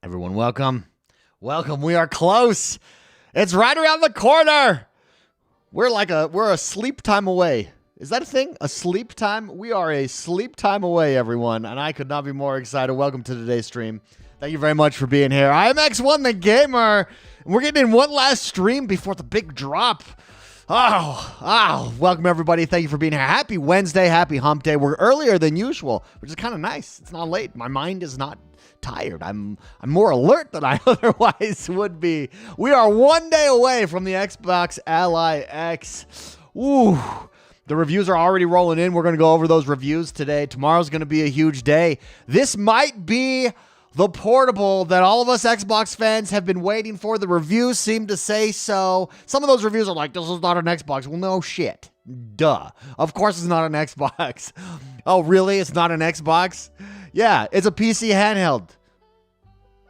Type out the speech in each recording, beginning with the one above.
Everyone, welcome. Welcome. We are close. It's right around the corner. We're a sleep time away. Is that a thing? A sleep time? We are a sleep time away, everyone, and I could not be more excited. Welcome to today's stream. Thank you very much for being here. I am X1 the Gamer, and we're getting in one last stream before the big drop. Welcome everybody. Thank you for being here. Happy Wednesday, happy hump day. We're earlier than usual, which is kind of nice. It's not late. My mind is not tired. I'm more alert than I otherwise would be. We are one day away from the Xbox Ally X. Ooh. The reviews are already rolling in. We're going to go over those reviews today. Tomorrow's going to be a huge day. This might be the portable that all of us Xbox fans have been waiting for. The reviews seem to say so. Some of those reviews are like, this is not an Xbox. Well, no shit. Duh. Of course it's not an Xbox. Oh, really? It's not an Xbox? Yeah, it's a PC handheld.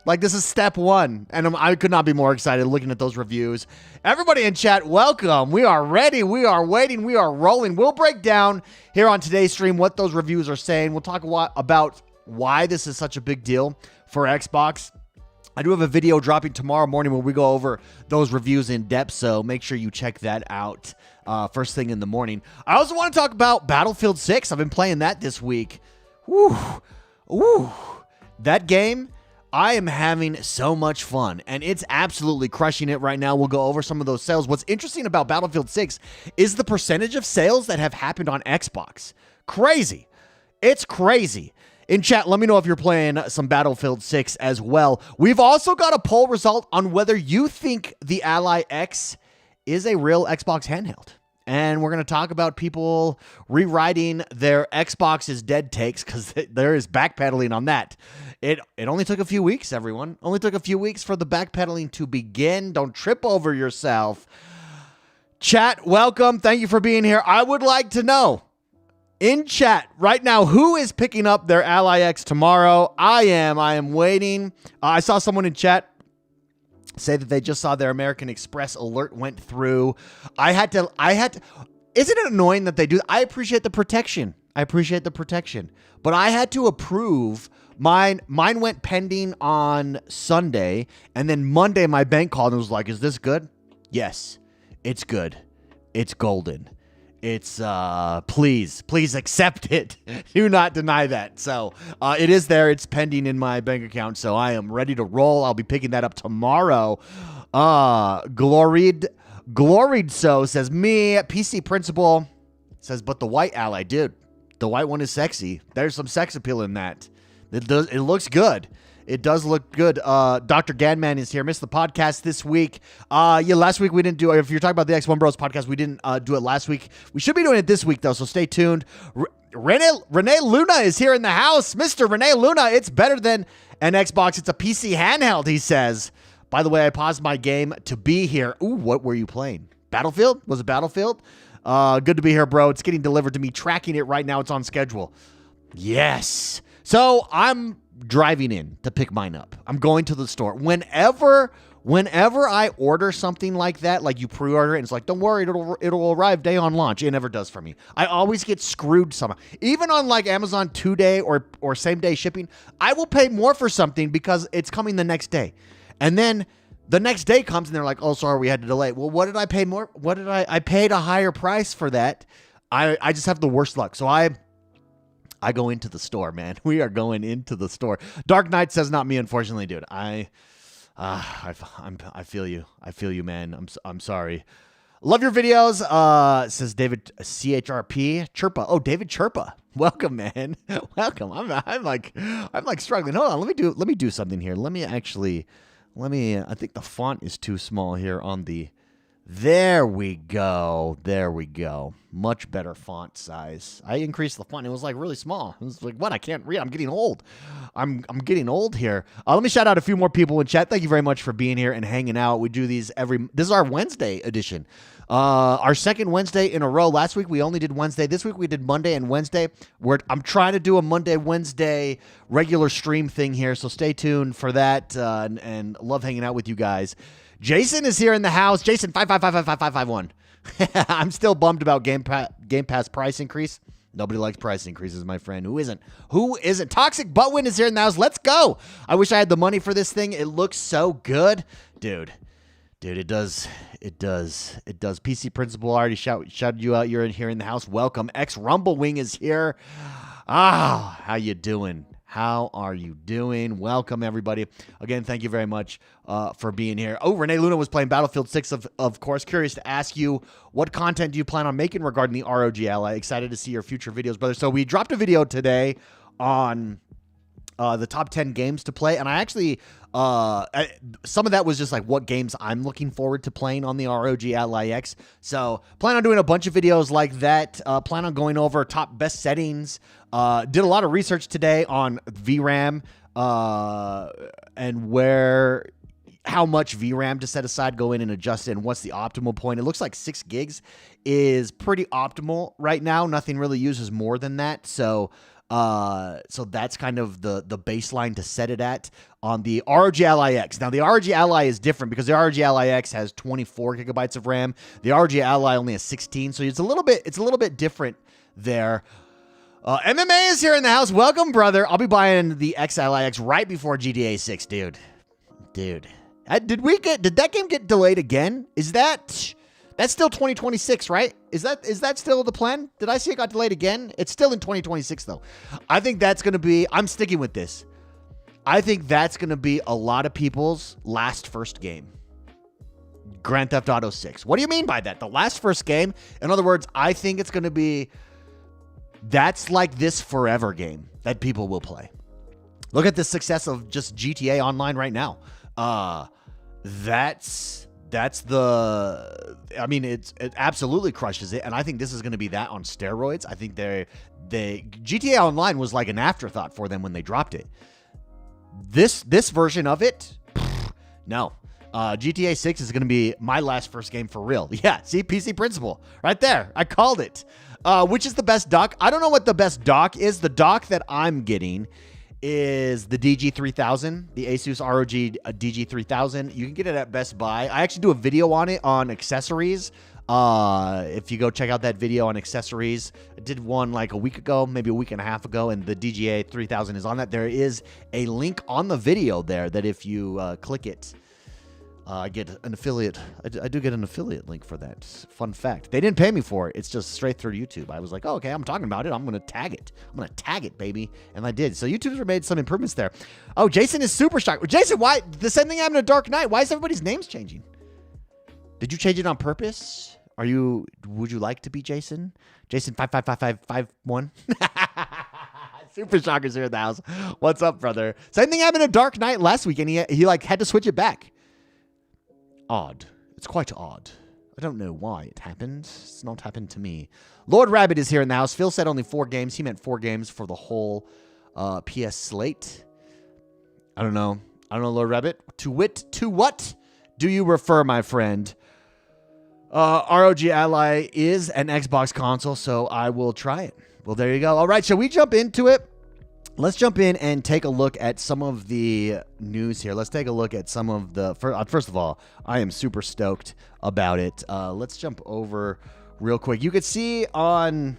Like, this is step one, and I could not be more excited looking at those reviews. Everybody in chat, welcome. We are ready. We are waiting. We are rolling. We'll break down here on today's stream what those reviews are saying. We'll talk about why this is such a big deal for Xbox. I do have a video dropping tomorrow morning where we go over those reviews in depth, so make sure you check that out first thing in the morning. I also want to talk about Battlefield 6. I've been playing that this week. Ooh, that game, I am having so much fun, and it's absolutely crushing it right now. We'll go over some of those sales. What's interesting about Battlefield 6 is the percentage of sales that have happened on Xbox. Crazy. It's crazy. In chat, let me know if you're playing some Battlefield 6 as well. We've also got a poll result on whether you think the Ally X is a real Xbox handheld. And we're going to talk about people rewriting their Xbox's dead takes, because there is backpedaling on that. It only took a few weeks, everyone. Only took a few weeks for the backpedaling to begin. Don't trip over yourself. Chat, welcome. Thank you for being here. I would like to know, in chat right now, who is picking up their Ally X tomorrow? I am waiting. I saw someone in chat say that they just saw their American Express alert went through. I had to, isn't it annoying that they do? I appreciate the protection. But I had to approve mine. Mine went pending on Sunday, and then Monday my bank called and was like, is this good? Yes, it's good. It's golden. It's, please accept it. Do not deny that. So, it is there. It's pending in my bank account. So I am ready to roll. I'll be picking that up tomorrow. Gloried so says me, PC principal says, but the white Ally, dude, the white one is sexy. There's some sex appeal in that. It looks good. It does look good. Dr. Ganman is here. Missed the podcast this week. Last week we didn't do it. If you're talking about the X1 Bros podcast, we didn't do it last week. We should be doing it this week, though, so stay tuned. Renee Luna is here in the house. Mr. Renee Luna, it's better than an Xbox. It's a PC handheld, he says. By the way, I paused my game to be here. Ooh, what were you playing? Battlefield? Was it Battlefield? Good to be here, bro. It's getting delivered to me. Tracking it right now. It's on schedule. Yes. So I'm driving in to pick mine up. I'm going to the store. Whenever I order something like that, like you pre-order it, and it's like, don't worry, it'll arrive day on launch. It never does for me. I always get screwed somehow. Even on like Amazon 2-day or same day shipping, I will pay more for something because it's coming the next day. And then the next day comes and they're like, oh, sorry, we had to delay. Well, what did I pay more? I paid a higher price for that. I just have the worst luck. So I go into the store, man. We are going into the store. Dark Knight says not me, unfortunately, dude. I feel you. I feel you, man. I'm sorry. Love your videos. Says David CHRP Chirpa. Oh, David Chirpa. Welcome, man. Welcome. I'm like struggling. Hold on. Let me do something here. I think the font is too small here on the. There we go. Much better font size. I increased the font. It was like really small. It was like, what? I can't read. I'm getting old. I'm getting old here. Let me shout out a few more people in chat. Thank you very much for being here and hanging out. We do these this is our Wednesday edition. Our second Wednesday in a row. Last week we only did Wednesday. This week we did Monday and Wednesday. I'm trying to do a Monday, Wednesday regular stream thing here. So stay tuned for that. And love hanging out with you guys. Jason is here in the house. Jason 5555551. I'm still bummed about Game Pass price increase. Nobody likes price increases, my friend. Who isn't? Who isn't? Toxic Buttwin is here in the house. Let's go. I wish I had the money for this thing. It looks so good. Dude, it does. PC Principal, I already shouted you out. You're in here in the house. Welcome. X Rumblewing is here. How you doing? How are you doing? Welcome, everybody. Again, thank you very much for being here. Oh, Renee Luna was playing Battlefield 6, of course. Curious to ask you, what content do you plan on making regarding the ROG Ally? Excited to see your future videos, brother. So we dropped a video today on the top 10 games to play, and I actually, some of that was just like what games I'm looking forward to playing on the ROG Ally X. So plan on doing a bunch of videos like that. Plan on going over top best settings. Did a lot of research today on VRAM and how much VRAM to set aside, go in and adjust it, and what's the optimal point. It looks like 6 gigs is pretty optimal right now. Nothing really uses more than that. So that's kind of the baseline to set it at on the ROG Ally X. Now, the ROG Ally is different because the ROG Ally X has 24 gigabytes of RAM. The ROG Ally only has 16, so it's a little bit different there. MMA is here in the house. Welcome, brother. I'll be buying the X Ally X right before GTA 6, dude. Did that game get delayed again? That's still 2026, right? Is that still the plan? Did I see it got delayed again? It's still in 2026 though. I think that's going to be, I'm sticking with this. I think that's going to be a lot of people's first game. Grand Theft Auto 6. What do you mean by that? The first game? In other words, I think it's going to be, that's like this forever game that people will play. Look at the success of just GTA Online right now. It absolutely crushes it, and I think this is going to be that on steroids. I think GTA Online was like an afterthought for them when they dropped it. This version of it, no. GTA 6 is going to be my first game for real. Yeah, see, PC Principal right there. I called it. Which is the best dock? I don't know what the best dock is. The dock that I'm getting is the DG3000, the Asus ROG DG3000. You can get it at Best Buy. I actually do a video on it on accessories. If you go check out that video on accessories, I did one like a week ago, maybe a week and a half ago, and the DGA 3000 is on that. There is a link on the video there that if you click it, I get an affiliate. I do get an affiliate link for that. Fun fact. They didn't pay me for it. It's just straight through YouTube. I was like, oh, okay, I'm talking about it. I'm going to tag it. I'm going to tag it, baby. And I did. So YouTube's made some improvements there. Oh, Jason is super shocked. Jason, why? The same thing happened to Dark Knight. Why is everybody's names changing? Did you change it on purpose? Would you like to be Jason? Jason 555551? Super Shocker's here in the house. What's up, brother? Same thing happened to Dark Knight last week, and he like had to switch it back. Odd. It's quite odd. I don't know why it happened. It's not happened to me. Lord Rabbit is here in the house. Phil said only 4 games. He meant 4 games for the whole PS slate. I don't know, Lord Rabbit. To what do you refer, my friend? ROG Ally is an Xbox console, so I will try it. Well, there you go. All right, shall we jump into it? Let's jump in and take a look at some of the news here. Let's take a look at some of the... First of all, I am super stoked about it. Let's jump over real quick. You can see on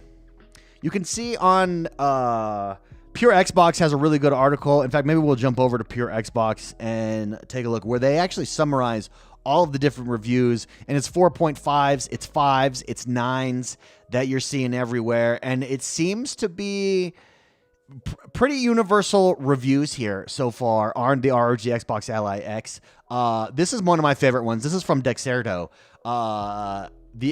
Pure Xbox has a really good article. In fact, maybe we'll jump over to Pure Xbox and take a look where they actually summarize all of the different reviews. And it's 4.5s, it's 5s, it's 9s that you're seeing everywhere. And it seems to be... pretty universal reviews here so far on the ROG Xbox Ally X. This is one of my favorite ones. This is from Dexerto. The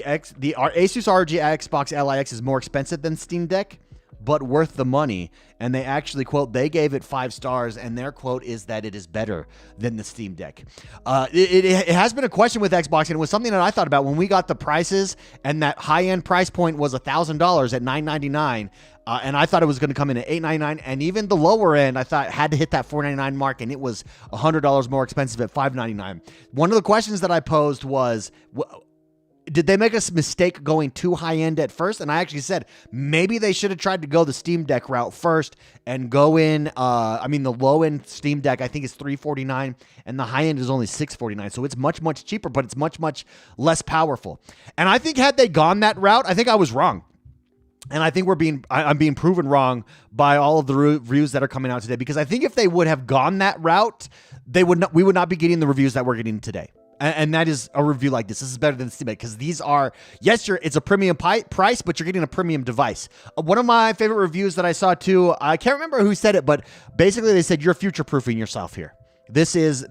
Asus ROG Xbox Ally X is more expensive than Steam Deck, but worth the money. And they actually, quote, they gave it 5 stars, and their quote is that it is better than the Steam Deck. It has been a question with Xbox, and it was something that I thought about when we got the prices, and that high-end price point was $1,000 at $999. And I thought it was going to come in at $899, and even the lower end, I thought had to hit that $499 mark, and it was $100 more expensive at $599. One of the questions that I posed was, did they make a mistake going too high end at first? And I actually said maybe they should have tried to go the Steam Deck route first and go in. The low end Steam Deck I think is $349, and the high end is only $649. So it's much, much cheaper, but it's much, much less powerful. And I think had they gone that route, I think I was wrong. And I think I'm being proven wrong by all of the reviews that are coming out today, because I think if they would have gone that route, we would not be getting the reviews that we're getting today. And that is a review like this. This is better than Steam Deck, because these are, yes, it's a premium price, but you're getting a premium device. One of my favorite reviews that I saw too, I can't remember who said it, but basically they said you're future-proofing yourself here. This is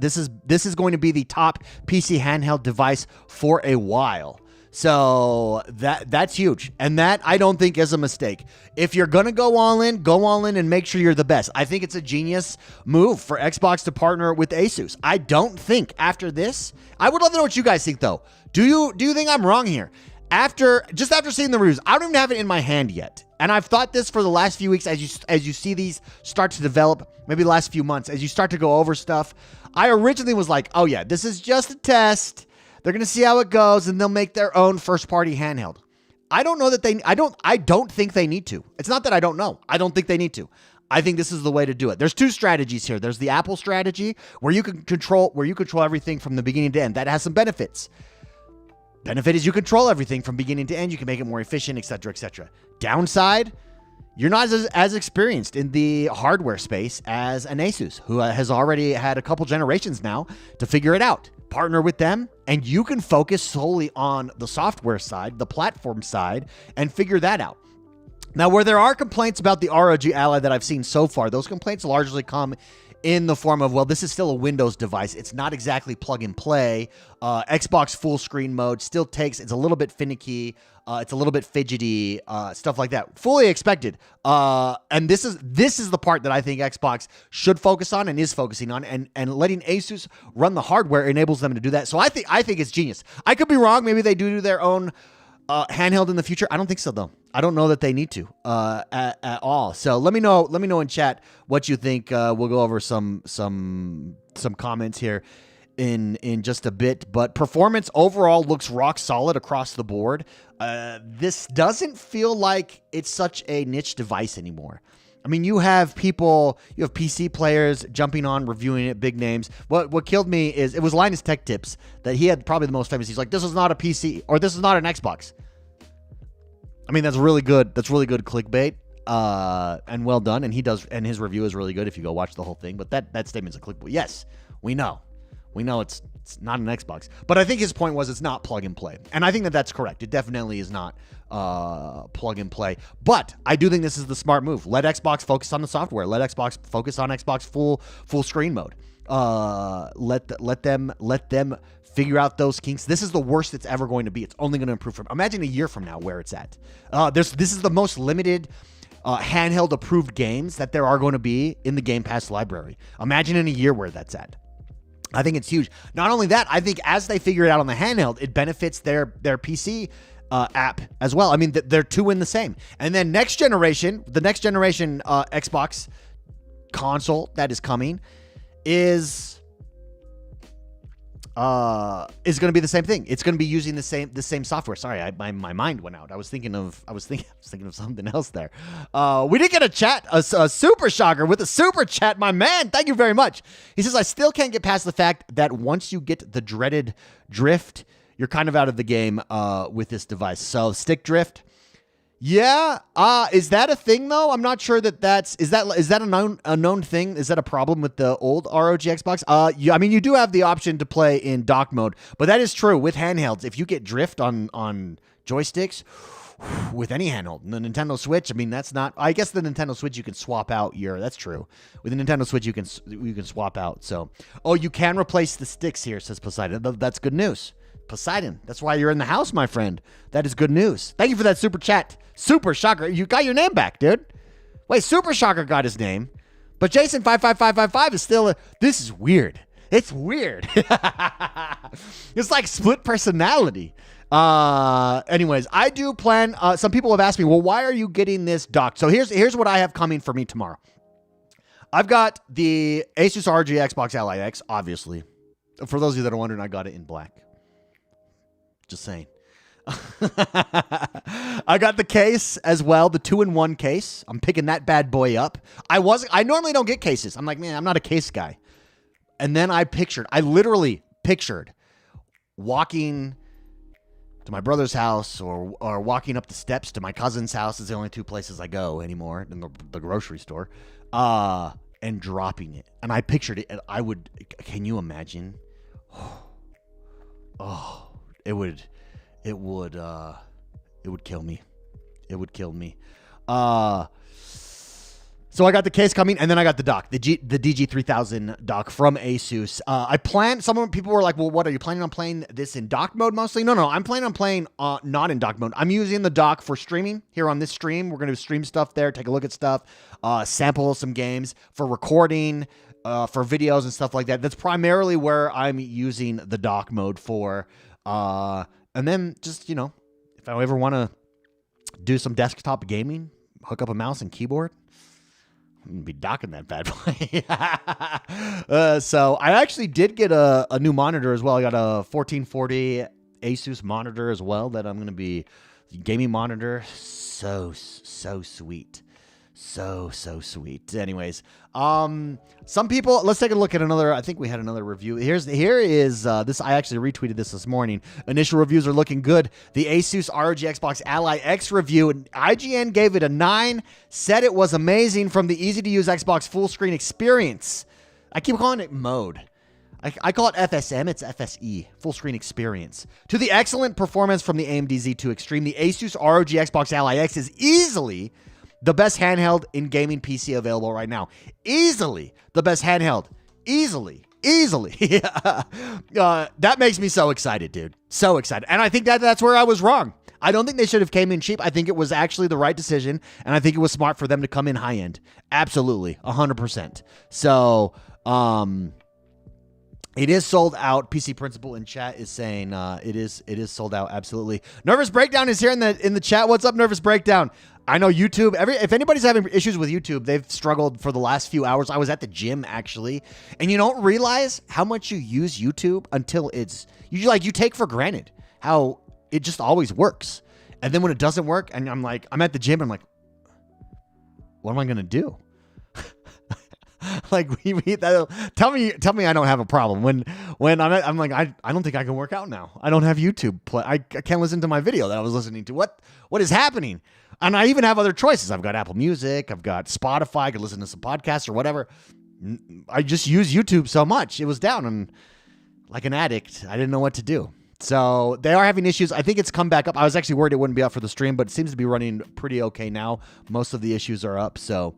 going to be the top PC handheld device for a while. So that's huge. And that I don't think is a mistake. If you're going to go all in and make sure you're the best. I think it's a genius move for Xbox to partner with Asus. I don't think after this, I would love to know what you guys think though. Do you think I'm wrong here? After seeing the reviews, I don't even have it in my hand yet. And I've thought this for the last few weeks as you see these start to develop, maybe the last few months, as you start to go over stuff. I originally was like, oh yeah, this is just a test. They're going to see how it goes, and they'll make their own first-party handheld. I don't know that I don't think they need to. It's not that I don't know. I don't think they need to. I think this is the way to do it. There's two strategies here. There's the Apple strategy, where you control everything from the beginning to end. That has some benefits. Benefit is you control everything from beginning to end. You can make it more efficient, et cetera, et cetera. Downside, you're not as experienced in the hardware space as an Asus, who has already had a couple generations now to figure it out. Partner with them, and you can focus solely on the software side, the platform side, and figure that out. Now, where there are complaints about the ROG Ally that I've seen so far, those complaints largely come in the form of, well, this is still a Windows device. It's not exactly plug and play. Xbox full screen mode still it's a little bit finicky. It's a little bit fidgety, stuff like that. Fully expected. And this is the part that I think Xbox should focus on and is focusing on, and letting Asus run the hardware enables them to do that. So I think it's genius. I could be wrong. Maybe they do their own handheld in the future. I don't think so though. I don't know that they need to at all. So let me know in chat what you think. We'll go over some comments here in just a bit, but performance overall looks rock solid across the board. This doesn't feel like it's such a niche device anymore. I mean, you have PC players jumping on, reviewing it, big names. What killed me is it was Linus Tech Tips that he had probably the most famous. He's like, this is not a PC, or this is not an Xbox. I mean, that's really good. That's really good clickbait, and well done. And his review is really good if you go watch the whole thing. But that statement's a clickbait. Yes, we know it's not an Xbox. But I think his point was it's not plug and play, and I think that's correct. It definitely is not plug and play. But I do think this is the smart move. Let Xbox focus on the software. Let Xbox focus on Xbox full screen mode. Let them figure out those kinks. This is the worst it's ever going to be. It's only going to improve from. Imagine a year from now where it's at. This is the most limited handheld approved games that there are going to be in the Game Pass library. Imagine in a year where that's at. I think it's huge. Not only that, I think as they figure it out on the handheld, it benefits their PC app as well. I mean, they're two in the same. And then the next generation Xbox console that is coming is going to be the same thing. It's going to be using the same software. Sorry, my mind went out. I was thinking of something else there. We did get a super shocker with a super chat, my man. Thank you very much. He says, I still can't get past the fact that once you get the dreaded drift, you're kind of out of the game with this device. So stick drift. Yeah. Is that a thing though? I'm not sure is that a known thing? Is that a problem with the old ROG Xbox? I mean, you do have the option to play in dock mode, but that is true with handhelds. If you get drift on joysticks with any handheld, the Nintendo Switch, I mean, that's not, I guess the Nintendo Switch, you can swap out that's true. With the Nintendo Switch, you can swap out. So, you can replace the sticks here, says Poseidon. That's good news. Poseidon, that's why you're in the house, my friend. That is good news. Thank you for that super chat. Super Shocker. You got your name back, dude. Wait, Super Shocker got his name. But Jason 55555 is still this is weird. It's weird. It's like split personality. Anyways, I do plan, some people have asked me, well, why are you getting this docked? So here's what I have coming for me tomorrow. I've got the Asus ROG Xbox Ally X, obviously. For those of you that are wondering, I got it in black. Just saying. I got the case as well, the 2-in-1 case. I'm picking that bad boy up. I normally don't get cases. I'm like, man, I'm not a case guy. And then I literally pictured walking to my brother's house or walking up the steps to my cousin's house is the only 2 places I go anymore, in the grocery store, and dropping it. And I pictured it, and I would, can you imagine? Oh, it would kill me. It would kill me. So I got the case coming, and then I got the dock, the DG3000 dock from Asus. People were like, well, what, are you planning on playing this in dock mode mostly? No, I'm planning on playing not in dock mode. I'm using the dock for streaming here on this stream. We're going to stream stuff there, take a look at stuff, sample some games, for recording, for videos and stuff like that. That's primarily where I'm using the dock mode for. And then just, if I ever want to do some desktop gaming, hook up a mouse and keyboard, I'm going to be docking that bad boy. So I actually did get a new monitor as well. I got a 1440 Asus monitor as well that I'm going to be gaming monitor. So sweet. So sweet. Anyways, some people, let's take a look at another. I think we had another review. Here is this. I actually retweeted this morning. Initial reviews are looking good. The Asus ROG Xbox Ally X review. IGN gave it a 9. Said it was amazing from the easy to use Xbox full screen experience. I keep calling it mode. I call it FSM. It's FSE, full screen experience. To the excellent performance from the AMD Z2 Extreme, the Asus ROG Xbox Ally X is easily the best handheld in gaming PC available right now. Easily the best handheld. Easily. That makes me so excited, dude. So excited. And I think that's where I was wrong. I don't think they should have came in cheap. I think it was actually the right decision. And I think it was smart for them to come in high end. Absolutely. 100%. So, it is sold out. PC Principal in chat is saying it is sold out. Absolutely. Nervous Breakdown is here in the chat. What's up, Nervous Breakdown? I know YouTube. If anybody's having issues with YouTube, they've struggled for the last few hours. I was at the gym actually, and you don't realize how much you use YouTube until you take for granted how it just always works. And then when it doesn't work, and I'm at the gym, I'm like, what am I gonna do? Like tell me I don't have a problem when I'm like I don't think I can work out now. I don't have YouTube play. I can't listen to my video that I was listening to. What is happening? And I even have other choices. I've got Apple Music. I've got Spotify. I could listen to some podcasts or whatever. I just use YouTube so much. It was down, and like an addict, I didn't know what to do. So they are having issues. I think it's come back up. I was actually worried it wouldn't be up for the stream, but it seems to be running pretty okay now. Most of the issues are up. So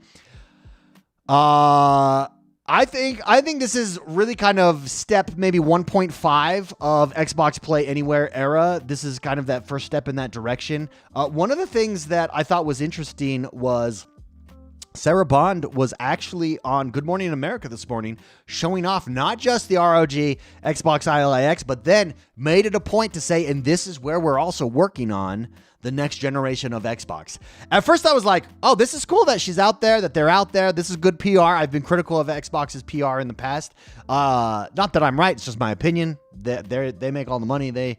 I think this is really kind of step maybe 1.5 of Xbox Play Anywhere era. This is kind of that first step in that direction. One of the things that I thought was interesting was Sarah Bond was actually on Good Morning America this morning, showing off not just the ROG Xbox Ally X, but then made it a point to say, and this is where we're also working on the next generation of Xbox. At first I was like, oh, this is cool that she's out there, that they're out there. This is good PR. I've been critical of Xbox's PR in the past. Not that I'm right. It's just my opinion. They make all the money. They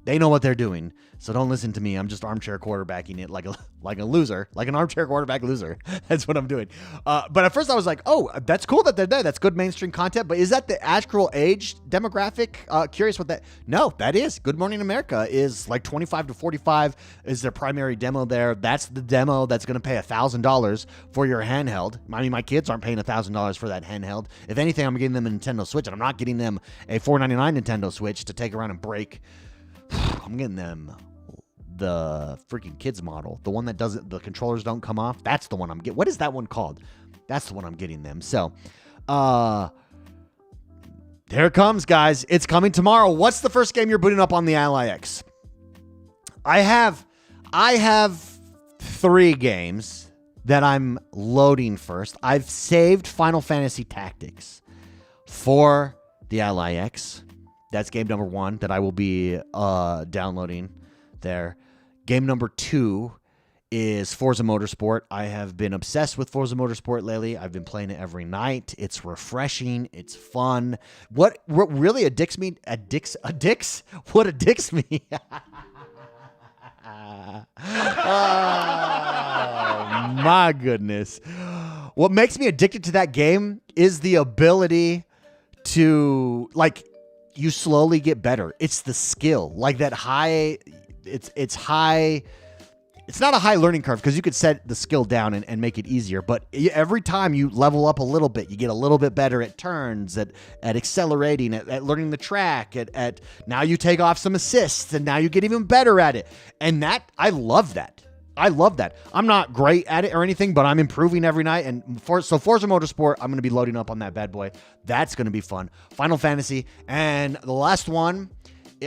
know what they're doing. So don't listen to me. I'm just armchair quarterbacking it like a loser, like an armchair quarterback loser. That's what I'm doing. But at first I was like, oh, that's cool that they're there. That's good mainstream content. But is that the actual age demographic? Curious what that. No, that is. Good Morning America is like 25 to 45 is their primary demo there. That's the demo that's going to pay $1,000 for your handheld. I mean, my kids aren't paying $1,000 for that handheld. If anything, I'm getting them a Nintendo Switch, and I'm not getting them a $499 Nintendo Switch to take around and break. I'm getting them the freaking kids model, the one that doesn't, the controllers don't come off. That's the one I'm getting. What is that one called? That's the one I'm getting them. So, there it comes, guys. It's coming tomorrow. What's the first game you're booting up on the Ally X? I have 3 games that I'm loading first. I've saved Final Fantasy Tactics for the Ally X. That's game number 1 that I will be downloading there. Game number 2 is Forza Motorsport. I have been obsessed with Forza Motorsport lately. I've been playing it every night. It's refreshing. It's fun. What really addicts me? What addicts me? Oh, my goodness. What makes me addicted to that game is the ability to, like, you slowly get better. It's the skill, like that high. It's high. It's not a high learning curve because you could set the skill down and make it easier. But every time you level up a little bit, you get a little bit better at turns, at accelerating, at learning the track, at now you take off some assists and now you get even better at it. And I love that. I love that. I'm not great at it or anything, but I'm improving every night. And so Forza Motorsport, I'm going to be loading up on that bad boy. That's going to be fun. Final Fantasy. And the last one,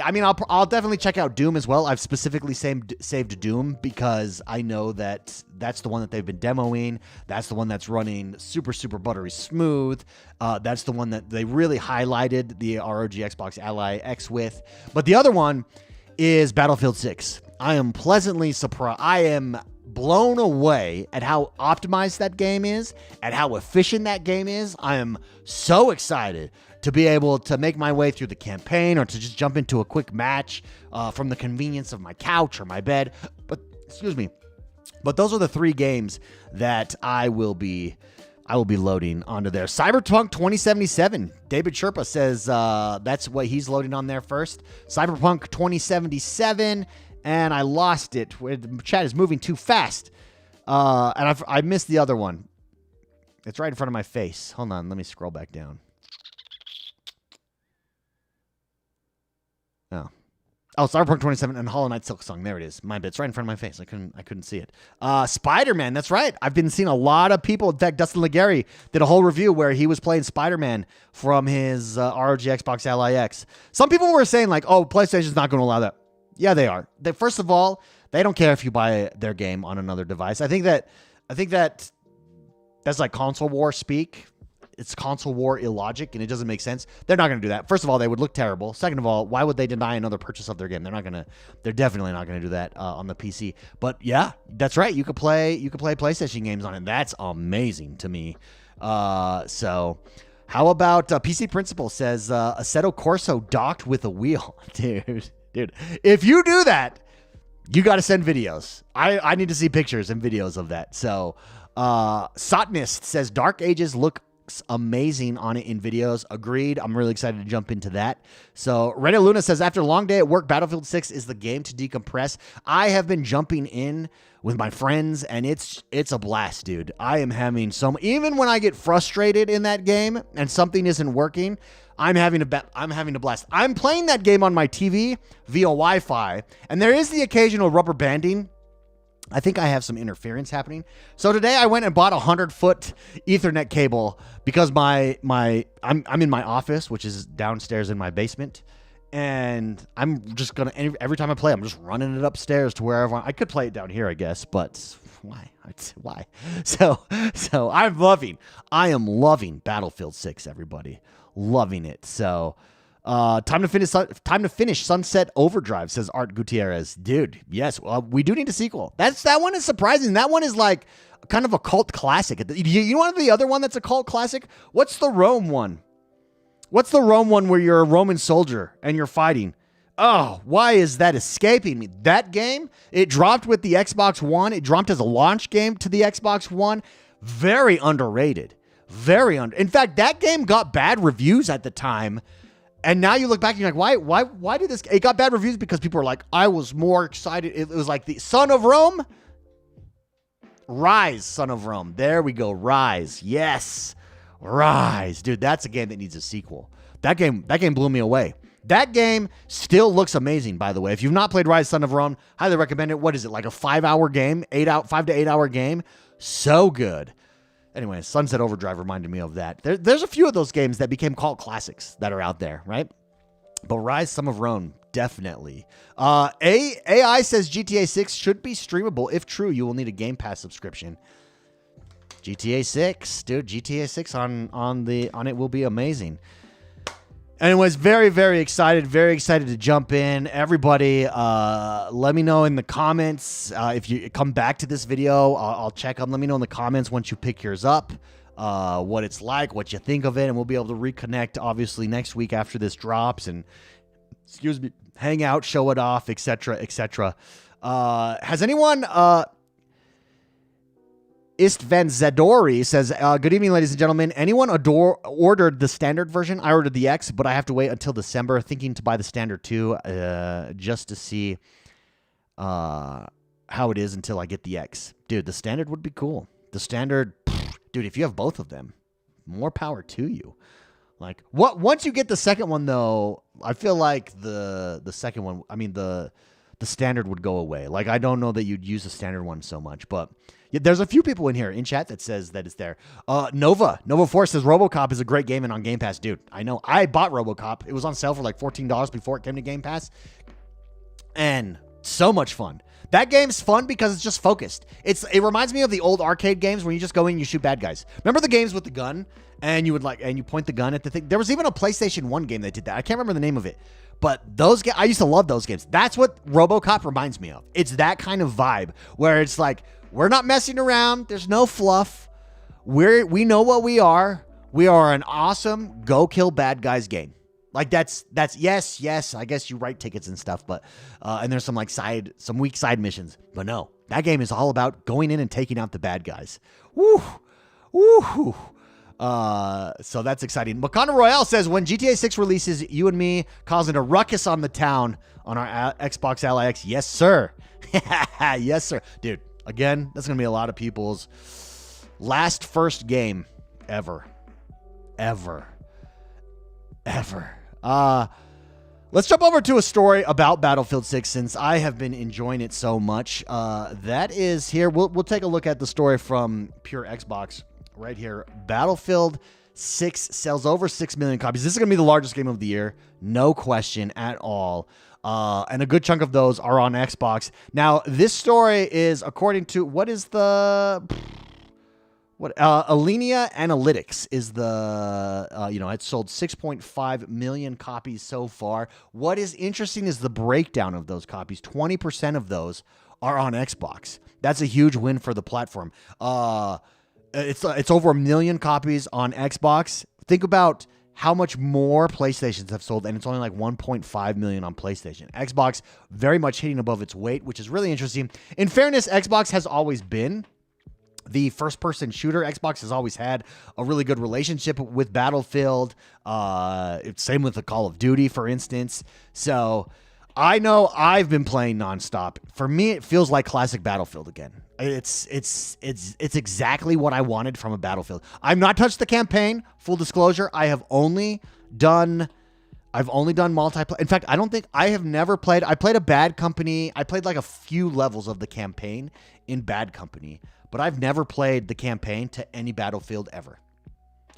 I mean, I'll definitely check out Doom as well. I've specifically saved Doom because I know that that's the one that they've been demoing. That's the one that's running super, super buttery smooth. That's the one that they really highlighted the ROG Xbox Ally X with. But the other one is Battlefield 6. I am pleasantly surprised. I am blown away at how optimized that game is, at how efficient that game is. I am so excited to be able to make my way through the campaign or to just jump into a quick match from the convenience of my couch or my bed. But those are the 3 games that I will be loading onto there. Cyberpunk 2077. David Sherpa says that's what he's loading on there first. Cyberpunk 2077. And I lost it. The chat is moving too fast. And I missed the other one. It's right in front of my face. Hold on. Let me scroll back down. Oh, Cyberpunk 27 and Hollow Knight Silksong. There it is. My bad. It's right in front of my face. I couldn't see it. Spider-Man. That's right. I've been seeing a lot of people. In fact, Dustin Legary did a whole review where he was playing Spider-Man from his ROG Xbox Ally X. Some people were saying like, "Oh, PlayStation's not going to allow that." Yeah, they are. First of all, they don't care if you buy their game on another device. I think that that's like console war speak. It's console war illogic, and it doesn't make sense. They're not going to do that. First of all, they would look terrible. Second of all, why would they deny another purchase of their game? They're definitely not going to do that on the PC. But yeah, that's right. You could play PlayStation games on it. That's amazing to me. So how about PC Principal says Assetto Corso docked with a wheel, dude. If you do that, you got to send videos. I need to see pictures and videos of that. So Sotnist says Dark Ages looks amazing on it in videos. Agreed. I'm really excited to jump into that. So Reddit Luna says after a long day at work, Battlefield 6 is the game to decompress. I have been jumping in with my friends and it's a blast, dude. I am having even when I get frustrated in that game and something isn't working, I'm having a blast. I'm playing that game on my TV via Wi-Fi, and there is the occasional rubber banding. I think I have some interference happening. So today I went and bought a 100-foot Ethernet cable because I'm in my office, which is downstairs in my basement, and I'm just gonna every time I play, I'm just running it upstairs to wherever I could play it down here, I guess, but why? So I am loving Battlefield 6, everybody. Loving it. So time to finish Sunset Overdrive, says Art Gutierrez. Dude, yes, we do need a sequel. That one is surprising. That one is like kind of a cult classic. You want the other one that's a cult classic? What's the Rome one? What's the Rome one where you're a Roman soldier and you're fighting? Oh, why is that escaping me? That game, it dropped with the Xbox One. It dropped as a launch game to the Xbox One. Very underrated. In fact, that game got bad reviews at the time. And now you look back and you're like, why did this? It got bad reviews because people were like, I was more excited. It was like the Son of Rome. Rise, Son of Rome. There we go. Rise. Yes. Rise. Dude, that's a game that needs a sequel. That game blew me away. That game still looks amazing, by the way. If you've not played Rise, Son of Rome, highly recommend it. What is it? Like a 5-hour game? 5 to 8 hour game? So good. Anyway, Sunset Overdrive reminded me of that. There's a few of those games that became cult classics that are out there, right? But Rise, Son of Rome, definitely. AI says GTA 6 should be streamable. If true, you will need a Game Pass subscription. GTA 6, dude. GTA 6 on it will be amazing. Anyways, very, very excited to jump in. Everybody, let me know in the comments. If you come back to this video, I'll check them. Let me know in the comments once you pick yours up, what it's like, what you think of it, and we'll be able to reconnect, obviously, next week after this drops, and, hang out, show it off, etc., etc. Has anyone... Istvan Zadori says, good evening, ladies and gentlemen. Anyone ordered the standard version? I ordered the X, but I have to wait until December, thinking to buy the standard too, just to see how it is until I get the X. Dude, the standard would be cool. The standard, dude, if you have both of them, more power to you. Like, once you get the second one, though, I feel like the second one, I mean, the standard would go away. Like, I don't know that you'd use the standard one so much, but yeah, there's a few people in here in chat that says that it's there. Nova Force says RoboCop is a great game and on Game Pass. Dude, I know. I bought RoboCop. It was on sale for like $14 before it came to Game Pass. And so much fun. That game's fun because it's just focused. It reminds me of the old arcade games where you just go in and you shoot bad guys. Remember the games with the gun and you point the gun at the thing? There was even a PlayStation 1 game that did that. I can't remember the name of it. But those I used to love those games. That's what RoboCop reminds me of. It's that kind of vibe where it's like, we're not messing around. There's no fluff. We know what we are. We are an awesome go kill bad guys game. Like that's yes. I guess you write tickets and stuff, but and there's some weak side missions. But no, that game is all about going in and taking out the bad guys. Woo. So that's exciting. Makana Royale says, when GTA 6 releases, you and me causing a ruckus on the town on our Xbox Ally X. Yes, sir. Yes, sir. Dude, again, that's going to be a lot of people's first game ever. Let's jump over to a story about Battlefield 6 since I have been enjoying it so much. That is here. We'll take a look at the story from Pure Xbox right here. Battlefield 6 sells over 6 million copies. This is going to be the largest game of the year. No question at all. And a good chunk of those are on Xbox. Now, this story is according to Alinea Analytics is it sold 6.5 million copies so far. What is interesting is the breakdown of those copies. 20% of those are on Xbox. That's a huge win for the platform. It's over 1 million copies on Xbox. Think about how much more PlayStations have sold, and it's only like 1.5 million on PlayStation. Xbox very much hitting above its weight, which is really interesting. In fairness, Xbox has always been the first-person shooter. Xbox has always had a really good relationship with Battlefield. Same with the Call of Duty, for instance. So I know I've been playing nonstop. For me, it feels like classic Battlefield again. It's exactly what I wanted from a Battlefield. I've not touched the campaign. Full disclosure, I've only done multiplayer. In fact, I don't think I have never played. I played a Bad Company. I played like a few levels of the campaign in Bad Company, but I've never played the campaign to any Battlefield ever.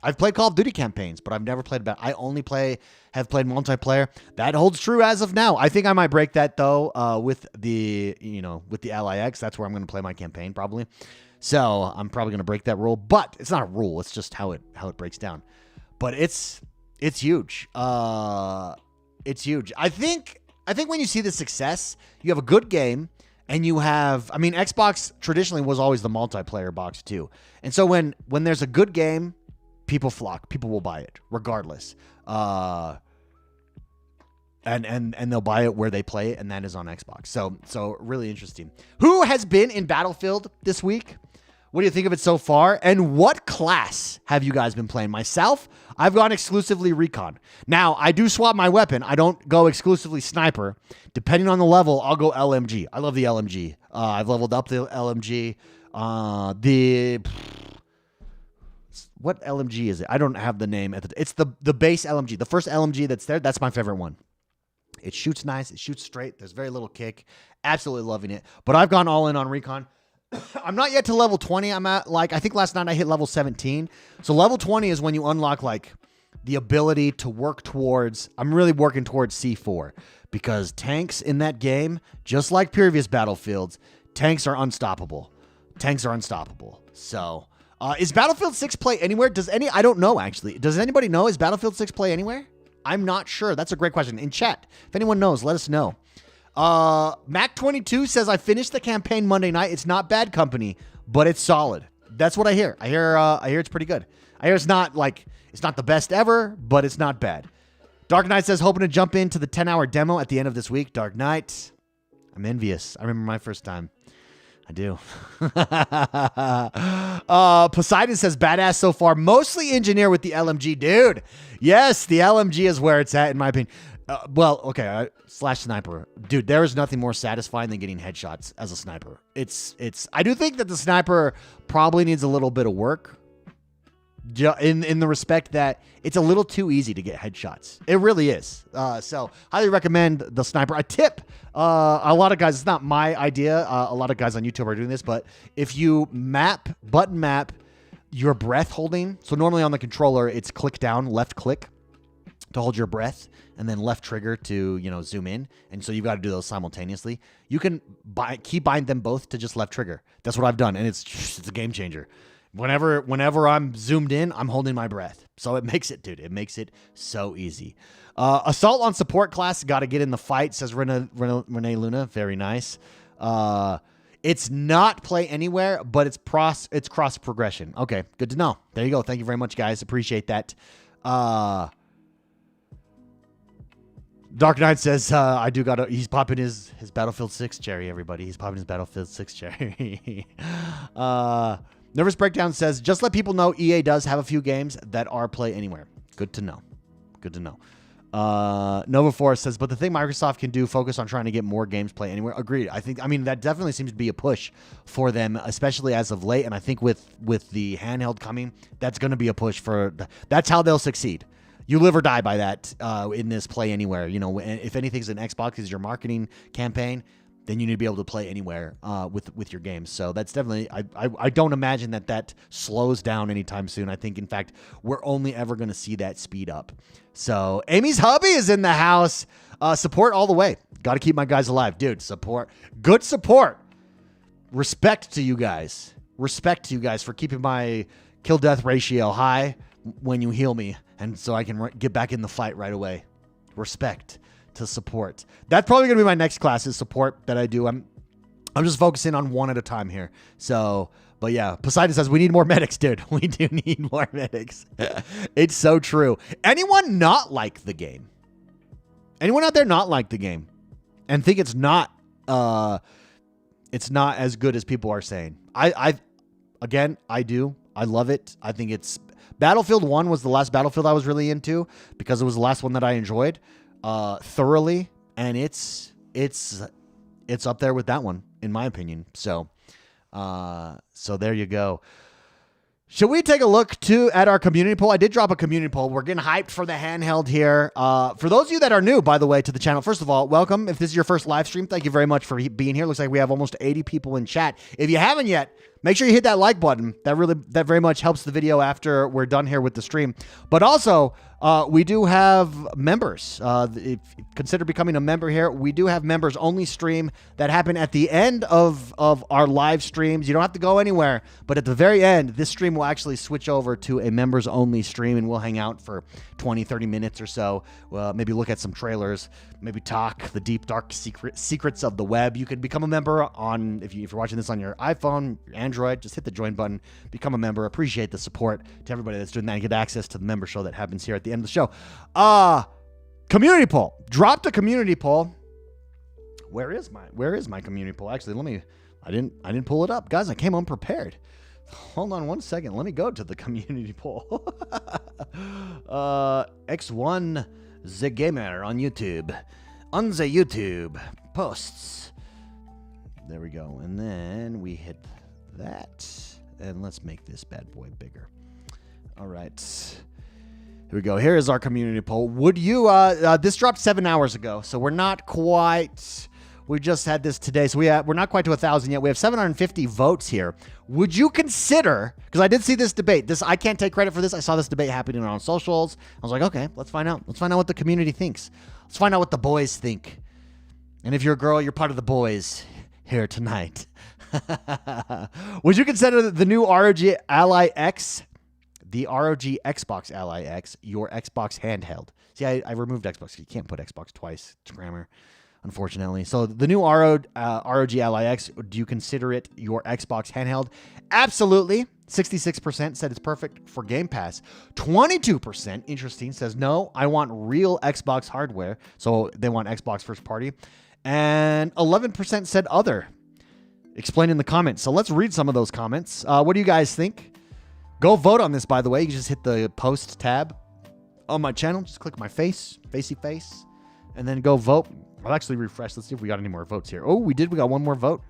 I've played Call of Duty campaigns, but I've never played I only have played multiplayer. That holds true as of now. I think I might break that though with the Ally X. That's where I'm going to play my campaign probably. So I'm probably going to break that rule, but it's not a rule. It's just how it breaks down. But it's huge. It's huge. I think when you see the success, you have a good game. And you have, Xbox traditionally was always the multiplayer box too. And so when there's a good game, people flock. People will buy it regardless. And they'll buy it where they play it, and that is on Xbox. So really interesting. Who has been in Battlefield this week? What do you think of it so far? And what class have you guys been playing? Myself, I've gone exclusively recon. Now, I do swap my weapon. I don't go exclusively sniper. Depending on the level, I'll go LMG. I love the LMG. I've leveled up the LMG. What LMG is it? I don't have the name. It's the base LMG. The first LMG that's there, that's my favorite one. It shoots nice. It shoots straight. There's very little kick. Absolutely loving it. But I've gone all in on recon. I'm not yet to level 20. I'm at I think last night I hit level 17. So level 20 is when you unlock the ability to work towards, I'm really working towards C4 because tanks in that game, just like previous Battlefields, tanks are unstoppable. So is Battlefield 6 play anywhere? I don't know actually. Does anybody know? Is Battlefield 6 play anywhere? I'm not sure. That's a great question. In chat, if anyone knows, let us know. Mac22 says, I finished the campaign Monday night. It's not Bad Company, but it's solid. That's what I hear. I hear it's pretty good. I hear it's not the best ever, but it's not bad. Dark Knight says, hoping to jump into the 10-hour demo at the end of this week. Dark Knight, I'm envious. I remember my first time. I do. Poseidon says, badass so far. Mostly engineer with the LMG. Dude, yes, the LMG is where it's at, in my opinion. Well, okay, slash sniper. Dude, there is nothing more satisfying than getting headshots as a sniper. I do think that the sniper probably needs a little bit of work. In the respect that it's a little too easy to get headshots. It really is. So highly recommend the sniper. A tip, a lot of guys, it's not my idea. A lot of guys on YouTube are doing this, but if you button map your breath holding, so normally on the controller, it's click down, left click to hold your breath, and then left trigger to, zoom in. And so you've got to do those simultaneously. You can keybind them both to just left trigger. That's what I've done. And it's a game changer. Whenever I'm zoomed in, I'm holding my breath. So it makes it, dude. It makes it so easy. Assault on support class. Got to get in the fight, says Renee Luna. Very nice. It's not play anywhere, but it's cross progression. Okay, good to know. There you go. Thank you very much, guys. Appreciate that. Dark Knight says, he's popping his Battlefield 6 cherry, everybody. He's popping his Battlefield 6 cherry. Nervous Breakdown says, just let people know EA does have a few games that are play anywhere. Good to know. Good to know. Nova Forest says, but the thing Microsoft can do, focus on trying to get more games play anywhere. Agreed. That definitely seems to be a push for them, especially as of late. And I think with the handheld coming, that's going to be a push that's how they'll succeed. You live or die by that in this play anywhere. If anything's an Xbox is your marketing campaign, then you need to be able to play anywhere with your games. So that's definitely, I don't imagine that slows down anytime soon. I think, in fact, we're only ever going to see that speed up. So Amy's hubby is in the house. Support all the way. Got to keep my guys alive. Dude, support. Good support. Respect to you guys. Respect to you guys for keeping my kill-death ratio high when you heal me, and so I can get back in the fight right away. Respect to support. That's probably gonna be my next class, is support that I do. I'm just focusing on one at a time here. So, but yeah, Poseidon says we need more medics, dude. We do need more medics. It's so true. Anyone not like the game? Anyone out there not like the game and think it's not as good as people are saying? I do. I love it. I think it's Battlefield 1 was the last Battlefield I was really into because it was the last one that I enjoyed thoroughly, and it's up there with that one in my opinion. So there you go. Should we take a look at our community poll? I did drop a community poll. We're getting hyped for the handheld here. For those of you that are new, by the way, to the channel, first of all, welcome. If this is your first live stream, thank you very much for being here. Looks like we have almost 80 people in chat. If you haven't yet, make sure you hit that like button. That very much helps the video after we're done here with the stream. But also, we do have members. If consider becoming a member here. We do have members only stream that happen at the end of our live streams. You don't have to go anywhere, but at the very end, this stream will actually switch over to a members only stream, and we'll hang out for 20, 30 minutes or so. Maybe look at some trailers, maybe talk the deep, dark secrets of the web. You can become a member if you're watching this on your iPhone, your Android, just hit the join button, become a member. Appreciate the support to everybody that's doing that and get access to the member show that happens here at the end of the show. Community poll. Dropped a community poll. Where is my community poll? Actually, I didn't pull it up. Guys, I came unprepared. Hold on one second. Let me go to the community poll. X1 the Gamer on YouTube. On the YouTube posts. There we go. And then we hit that. And let's make this bad boy bigger. All right. Here we go. Here is our community poll. Would you, this dropped 7 hours ago, so we're not quite, we just had this today, so we're not quite to 1,000 yet. We have 750 votes here. Would you consider, because I did see this debate, I can't take credit for this. I saw this debate happening on socials. I was like, okay, let's find out. Let's find out what the community thinks. Let's find out what the boys think. And if you're a girl, you're part of the boys here tonight. Would you consider the new ROG Ally X, the ROG Xbox Ally X, your Xbox handheld? See, I removed Xbox. You can't put Xbox twice. It's grammar, unfortunately. So the new ROG Ally X, do you consider it your Xbox handheld? Absolutely. 66% said it's perfect for Game Pass. 22%, interesting, says no, I want real Xbox hardware. So they want Xbox first party. And 11% said other. explain in the comments. So let's read some of those comments. What do you guys think? Go vote on this, by the way. You can just hit the post tab on my channel. Just click my facey face, and then go vote. I'll actually refresh. Let's see if we got any more votes here. Oh, we did. We got one more vote.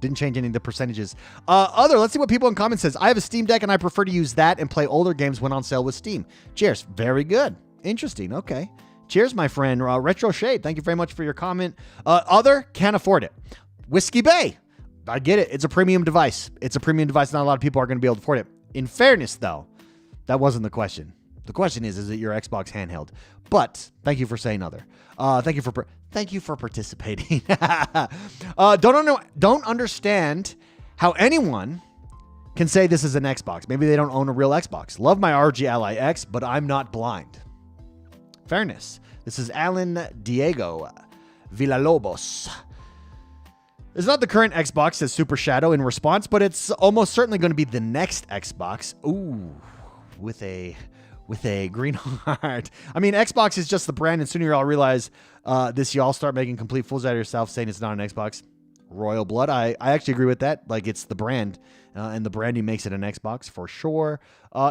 Didn't change any of the percentages. Let's see what people in comments says. I have a Steam Deck, and I prefer to use that and play older games when on sale with Steam. Cheers. Very good. Interesting. Okay. Cheers, my friend. Retro Shade, thank you very much for your comment. Can't afford it. Whiskey Bay. I get it. It's a premium device. Not a lot of people are going to be able to afford it. In fairness, though, that wasn't the question. The question is it your Xbox handheld? But thank you for saying other. Thank you for participating. Don't understand how anyone can say this is an Xbox. Maybe they don't own a real Xbox. Love my ROG Ally X, but I'm not blind. Fairness. This is Alan Diego Villalobos. It's not the current Xbox, says Super Shadow in response, but it's almost certainly going to be the next Xbox. Ooh, with a green heart. I mean, Xbox is just the brand, and sooner you'll all realize y'all start making complete fools out of yourself saying it's not an Xbox. Royal Blood. I actually agree with that. Like, it's the brand, and the branding makes it an Xbox for sure.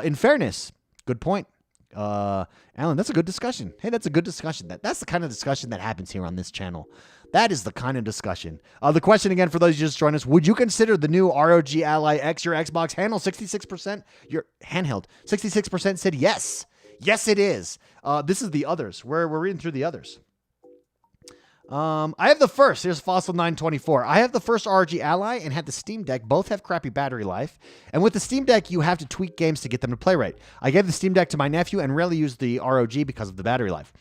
In fairness, good point. Alan, that's a good discussion. Hey, that's a good discussion. That's the kind of discussion that happens here on this channel. That is the kind of discussion. The question again, for those who just joined us, would you consider the new ROG Ally X your Xbox handheld? 66%, your handheld. 66% said yes. Yes, it is. This is the others. We're reading through the others. I have the first. Here's Fossil 924. I have the first ROG Ally and had the Steam Deck. Both have crappy battery life. And with the Steam Deck, you have to tweak games to get them to play right. I gave the Steam Deck to my nephew and rarely used the ROG because of the battery life.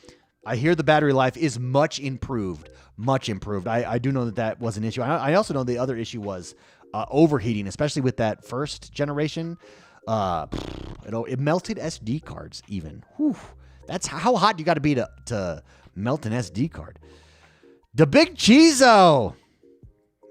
I hear the battery life is much improved. Much improved. I do know that was an issue. I also know the other issue was overheating, especially with that first generation. It melted SD cards even. Whew. That's how hot you got to be to melt an SD card. The Big Cheezo,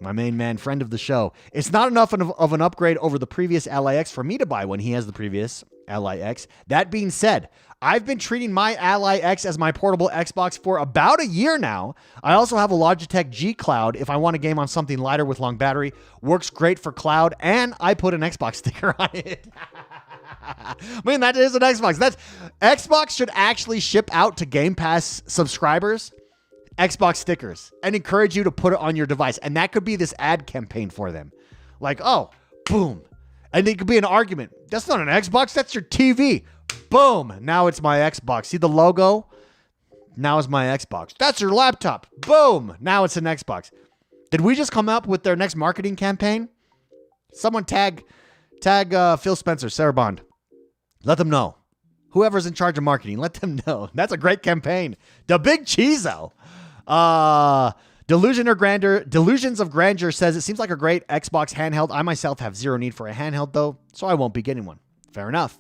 my main man, friend of the show. It's not enough of an upgrade over the previous Ally X for me to buy one. He has the previous Ally X. That being said, I've been treating my Ally X as my portable Xbox for about a year now. I also have a Logitech G Cloud if I want a game on something lighter with long battery. Works great for cloud, and I put an Xbox sticker on it. I mean, that is an Xbox. Xbox should actually ship out to Game Pass subscribers Xbox stickers and encourage you to put it on your device. And that could be this ad campaign for them. Like, oh, boom. And it could be an argument. That's not an Xbox. That's your TV. Boom. Now it's my Xbox. See the logo? Now it's my Xbox. That's your laptop. Boom. Now it's an Xbox. Did we just come up with their next marketing campaign? Someone tag Phil Spencer, Sarah Bond. Let them know. Whoever's in charge of marketing, let them know. That's a great campaign. The Big Cheezo. Delusions of Grandeur says, it seems like a great Xbox handheld. I myself have zero need for a handheld, though, so I won't be getting one. Fair enough.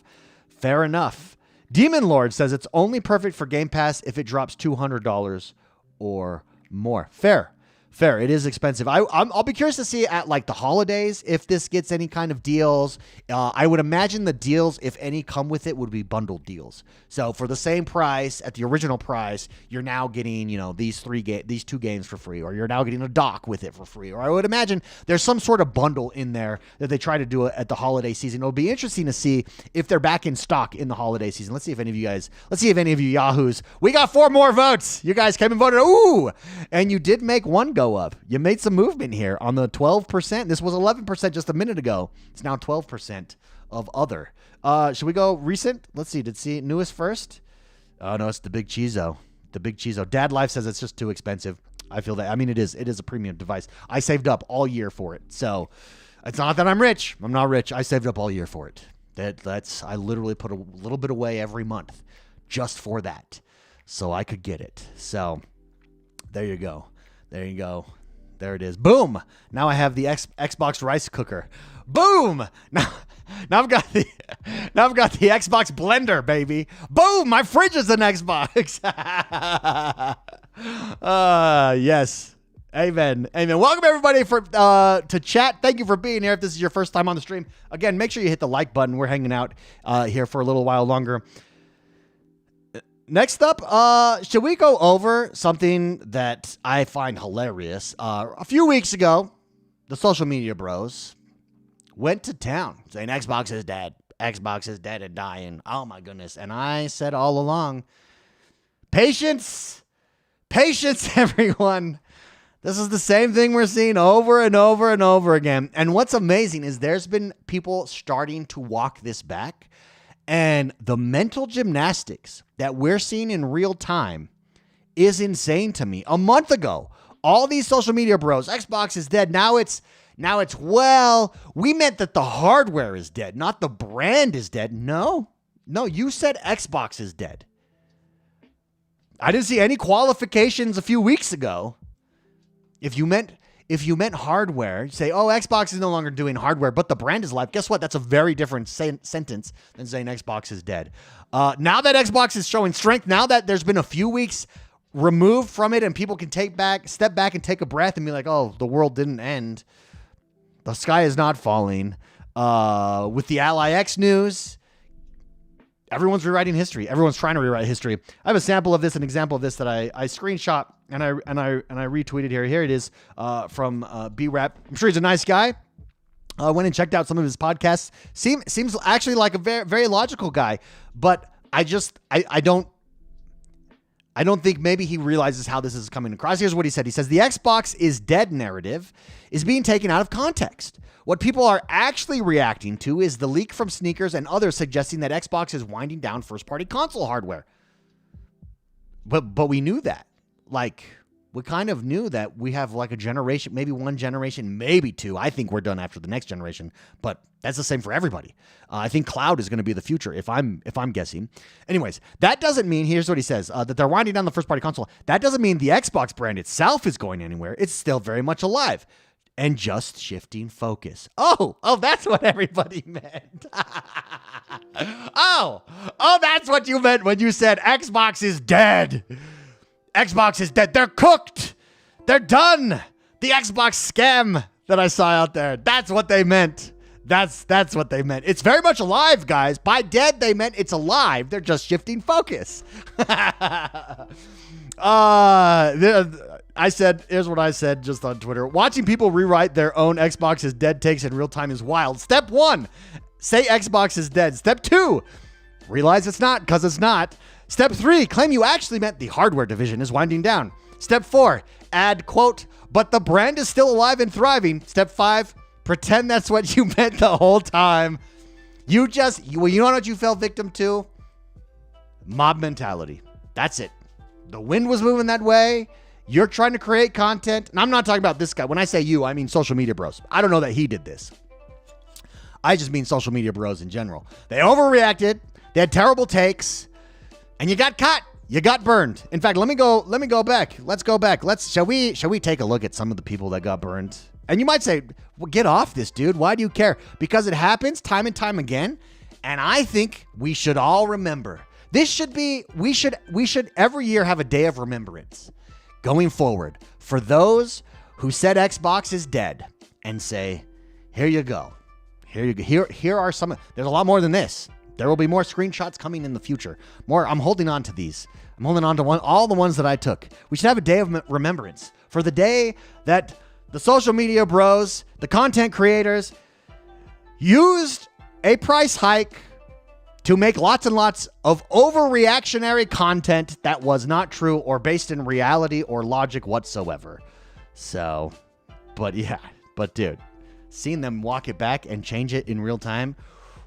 Demon Lord says it's only perfect for Game Pass if it drops $200 or more. Fair. It is expensive. I'll be curious to see at like the holidays if this gets any kind of deals. I would imagine the deals, if any, come with it would be bundled deals. So for the same price, at the original price, you're now getting these two games for free, or you're now getting a dock with it for free. Or I would imagine there's some sort of bundle in there that they try to do at the holiday season. It'll be interesting to see if they're back in stock in the holiday season. Let's see if any of you yahoos. We got 4 more votes. You guys came and voted. Ooh, and you did make one go up. You made some movement here on the 12%. This was 11% just a minute ago. It's now 12% of other. Should we go recent? Let's see. Newest first? Oh, no, it's the Big Cheezo. The Big Cheezo. Dad Life says it's just too expensive. I feel that. I mean, it is a premium device. I saved up all year for it. So it's not that I'm rich. I'm not rich. I saved up all year for it. I literally put a little bit away every month just for that, so I could get it. So there you go. There it is. Boom. Now I have the Xbox rice cooker. Boom. Now I've got the Xbox blender, baby. Boom. My fridge is an Xbox. Yes. Amen. Welcome everybody to chat. Thank you for being here. If this is your first time on the stream, again, make sure you hit the like button. We're hanging out here for a little while longer. Next up, should we go over something that I find hilarious? A few weeks ago, the social media bros went to town saying Xbox is dead. Xbox is dead and dying. Oh my goodness. And I said all along, patience, everyone. This is the same thing we're seeing over and over and over again. And what's amazing is there's been people starting to walk this back, and the mental gymnastics that we're seeing in real time is insane to me. A month ago, all these social media bros, Xbox is dead. Now it's, well, we meant that the hardware is dead, not the brand is dead. No, you said Xbox is dead. I didn't see any qualifications a few weeks ago. If you meant hardware, you say, oh, Xbox is no longer doing hardware, but the brand is alive. Guess what? That's a very different sentence than saying Xbox is dead. Now that Xbox is showing strength, now that there's been a few weeks removed from it and people can step back and take a breath and be like, oh, the world didn't end. The sky is not falling. With the Ally X news, everyone's rewriting history. Everyone's trying to rewrite history. I have a sample of this, an example of this that I screenshot and I retweeted here. Here it is from BRAP. I'm sure he's a nice guy. I went and checked out some of his podcasts. Seems actually like a very, very logical guy, but I don't think maybe he realizes how this is coming across. Here's what he said. He says, the Xbox is dead narrative is being taken out of context. What people are actually reacting to is the leak from sneakers and others suggesting that Xbox is winding down first-party console hardware. But we knew that. Like, we kind of knew that we have like a generation, maybe one generation, maybe two. I think we're done after the next generation, but that's the same for everybody. I think cloud is going to be the future if I'm guessing. Anyways, that doesn't mean, here's what he says, that they're winding down the first-party console. That doesn't mean the Xbox brand itself is going anywhere. It's still very much alive. And just shifting focus. Oh, that's what everybody meant. oh, that's what you meant when you said Xbox is dead. Xbox is dead. They're cooked. They're done. The Xbox scam that I saw out there. That's what they meant. That's what they meant. It's very much alive, guys. By dead, they meant it's alive. They're just shifting focus. I said, here's what I said just on Twitter. Watching people rewrite their own Xbox is dead takes in real time is wild. Step 1, say Xbox is dead. Step 2, realize it's not because it's not. Step 3, claim you actually meant the hardware division is winding down. Step 4, add, quote, but the brand is still alive and thriving. Step 5, pretend that's what you meant the whole time. You know what you fell victim to? Mob mentality. That's it. The wind was moving that way. You're trying to create content. And I'm not talking about this guy. When I say you, I mean social media bros. I don't know that he did this. I just mean social media bros in general. They overreacted. They had terrible takes. And you got caught. You got burned. In fact, let me go back. Let's go back. Shall we take a look at some of the people that got burned? And you might say, well, get off this, dude. Why do you care? Because it happens time and time again. And I think we should all remember. We should every year have a day of remembrance going forward for those who said Xbox is dead and say, here you go. Here are some, there's a lot more than this. There will be more screenshots coming in the future. More, I'm holding on to these. I'm holding on to all the ones that I took. We should have a day of remembrance for the day that the social media bros, the content creators used a price hike to make lots and lots of overreactionary content that was not true or based in reality or logic whatsoever. So, but dude, seeing them walk it back and change it in real time,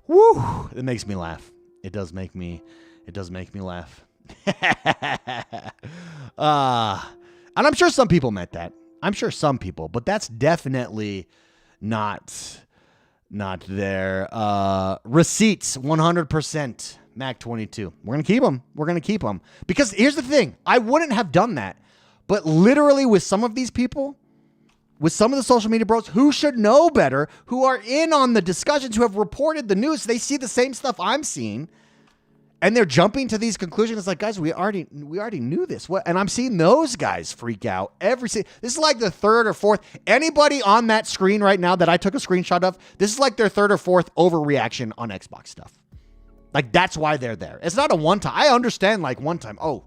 woo, it makes me laugh. It does make me laugh. And I'm sure some people meant that. But that's definitely not there. Receipts, 100%. Mac 22. We're going to keep them. Because here's the thing. I wouldn't have done that. But literally with some of these people, with some of the social media bros who should know better, who are in on the discussions, who have reported the news, they see the same stuff I'm seeing. And they're jumping to these conclusions. It's like, guys, we already knew this. What? And I'm seeing those guys freak out this is like the third or fourth. Anybody on that screen right now that I took a screenshot of, this is like their third or fourth overreaction on Xbox stuff. Like, that's why they're there. It's not a one time. I understand like one time. Oh,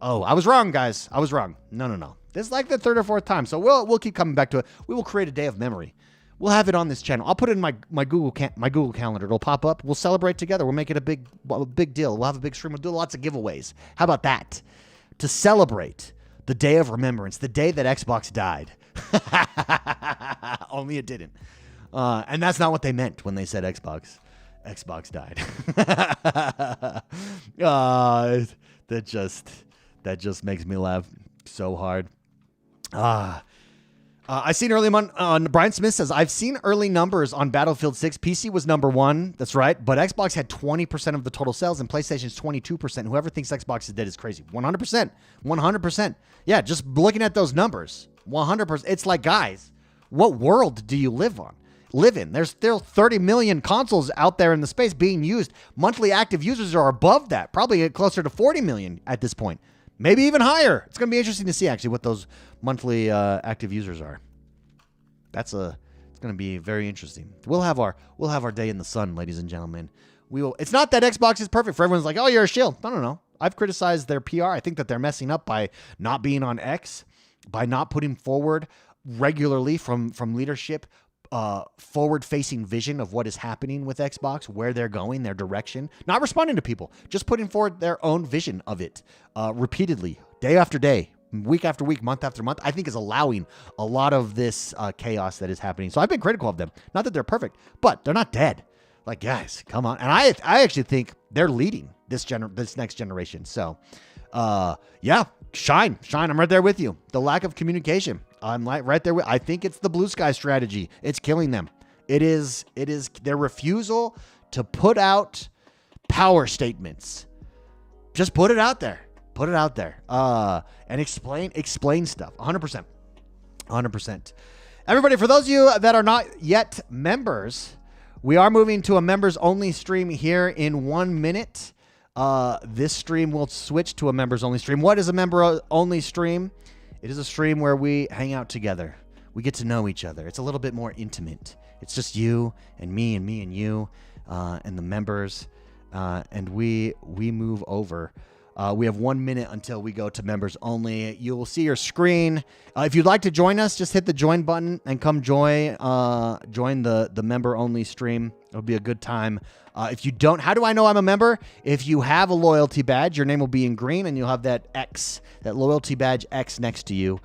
I was wrong, guys. I was wrong. No. This is like the third or fourth time. So we'll keep coming back to it. We will create a day of memory. We'll have it on this channel. I'll put it in my Google Calendar. It'll pop up. We'll celebrate together. We'll make it a big deal. We'll have a big stream. We'll do lots of giveaways. How about that? To celebrate the day of remembrance, the day that Xbox died. Only it didn't. And that's not what they meant when they said Xbox died. That just makes me laugh so hard. I seen early Brian Smith says, I've seen early numbers on Battlefield 6. PC was number 1. That's right. But Xbox had 20% of the total sales and PlayStation's 22%. Whoever thinks Xbox is dead is crazy. 100%. 100%. Yeah, just looking at those numbers. 100%. It's like, guys, what world do you live in? There's still 30 million consoles out there in the space being used. Monthly active users are above that. Probably closer to 40 million at this point. Maybe even higher. It's going to be interesting to see actually what those monthly active users are. It's going to be very interesting. We'll have our day in the sun, ladies and gentlemen. We will. It's not that Xbox is perfect for everyone's like, oh, you're a shill. No. I've criticized their PR. I think that they're messing up by not being on X, by not putting forward regularly from leadership forward-facing vision of what is happening with Xbox, where they're going, their direction, not responding to people, just putting forward their own vision of it repeatedly, day after day, week after week, month after month, I think is allowing a lot of this chaos that is happening. So I've been critical of them. Not that they're perfect, but they're not dead. Like, guys, come on. And I actually think they're leading this next generation. So, yeah, shine. I'm right there with you. The lack of communication. I'm right there I think it's the blue sky strategy. It's killing them. It is their refusal to put out power statements. Just put it out there. And explain stuff. 100%. 100%. Everybody, for those of you that are not yet members, we are moving to a members only stream here in 1 minute. This stream will switch to a members only stream. What is a member only stream? It is a stream where we hang out together. We get to know each other. It's a little bit more intimate. It's just you and me and you and the members. And we move over. We have 1 minute until we go to members only. You will see your screen. If you'd like to join us, just hit the join button and come join the member only stream. It'll be a good time. If you don't, how do I know I'm a member? If you have a loyalty badge, your name will be in green and you'll have that X, that loyalty badge X next to you.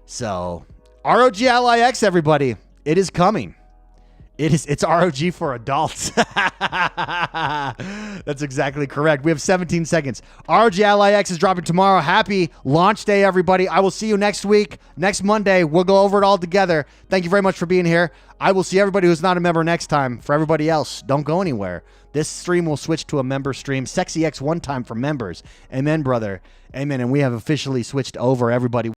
So ROG Ally X, everybody, it is coming. It's ROG for adults. That's exactly correct. We have 17 seconds. ROG Ally X is dropping tomorrow. Happy launch day, everybody. I will see you next week. Next Monday, we'll go over it all together. Thank you very much for being here. I will see everybody who's not a member next time. For everybody else, don't go anywhere. This stream will switch to a member stream. Sexy X one time for members. Amen, brother. Amen. And we have officially switched over, everybody.